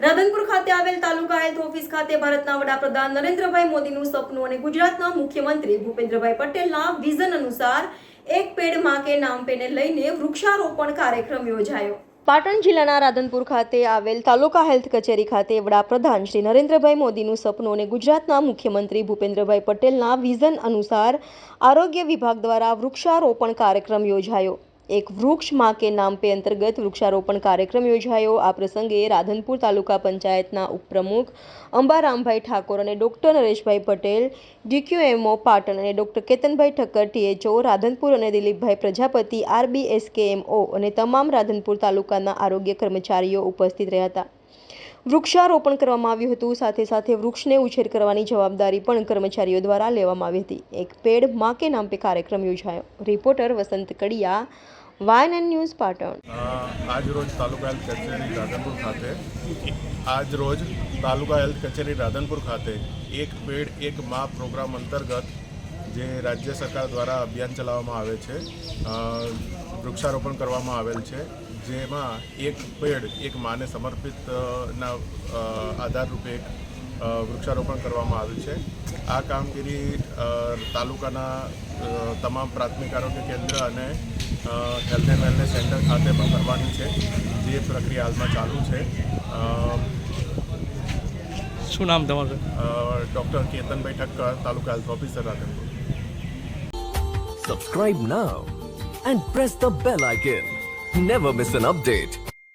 રાધનપુર ખાતે આવેલ તાલુકા health office ખાતે ભારતના વડાપ્રધાન નરેન્દ્રભાઈ મોદીનું સપનું અને ગુજરાતના મુખ્યમંત્રી ભૂપેન્દ્રભાઈ પટેલના વિઝન અનુસાર એક પેડ માં કે નામ પેને લઈને વૃક્ષારોપણ કાર્યક્રમ યોજાયો। પાટણ જિલ્લાના રાધનપુર ખાતે આવેલ તાલુકા હેલ્થ કચેરી ખાતે વડાપ્રધાન શ્રી નરેન્દ્રભાઈ મોદીનું સપનું અને ગુજરાતના મુખ્યમંત્રી ભૂપેન્દ્રભાઈ પટેલના વિઝન અનુસાર આરોગ્ય વિભાગ દ્વારા વૃક્ષારોપણ કાર્યક્રમ યોજાયો। એક વૃક્ષ માં કે નામ પે અંતર્ગત વૃક્ષારોપણ કાર્યક્રમ યોજાયો। આ પ્રસંગે રાધનપુર તાલુકા પંચાયતના ઉપપ્રમુખ અંબારામભાઈ ઠાકોર અને ડોક્ટર નરેશભાઈ પટેલ, ડીક્યુએમઓ પાટણ અને ડોક્ટર કેતનભાઈ ઠક્કર, ટીએચઓ રાધનપુર અને દિલીપભાઈ પ્રજાપતિ, આરબીએસકેએમઓ અને તમામ રાધનપુર તાલુકાના આરોગ્ય કર્મચારીઓ ઉપસ્થિત રહ્યા હતા। વૃક્ષારોપણ કરવામાં આવ્યું હતું। સાથે સાથે વૃક્ષને ઉછેર કરવાની જવાબદારી પણ કર્મચારીઓ દ્વારા લેવામાં આવી હતી। એક પેડ માં કે નામ પે કાર્યક્રમ યોજાયો। રિપોર્ટર વસંત કડિયા, YNN ન્યૂઝ પાટણ। આજ રોજ તાલુકા હેલ્થ કચેરી રાધનપુર ખાતે એક પેડ એક માં પ્રોગ્રામ અંતર્ગત જે રાજ્ય સરકાર દ્વારા અભિયાન ચલાવવામાં આવે છે, વૃક્ષારોપણ કરવામાં આવેલ છે, જેમાં એક પેડ એક માને સમર્પિતના આધારરૂપે વૃક્ષારોપણ કરવામાં આવ્યું છે। આ કામગીરી તાલુકાના તમામ પ્રાથમિક આરોગ્ય કેન્દ્ર અને હેલ્થ એન્ડ વેલનેસ સેન્ટર ખાતે પણ કરવાની છે, જે પ્રક્રિયા હાલમાં ચાલુ છે। શું નામ તમારું? Doctor Ketanbhai Thakkar, taluka health officer Radhanpur. Subscribe now and press the bell icon. Never miss an update.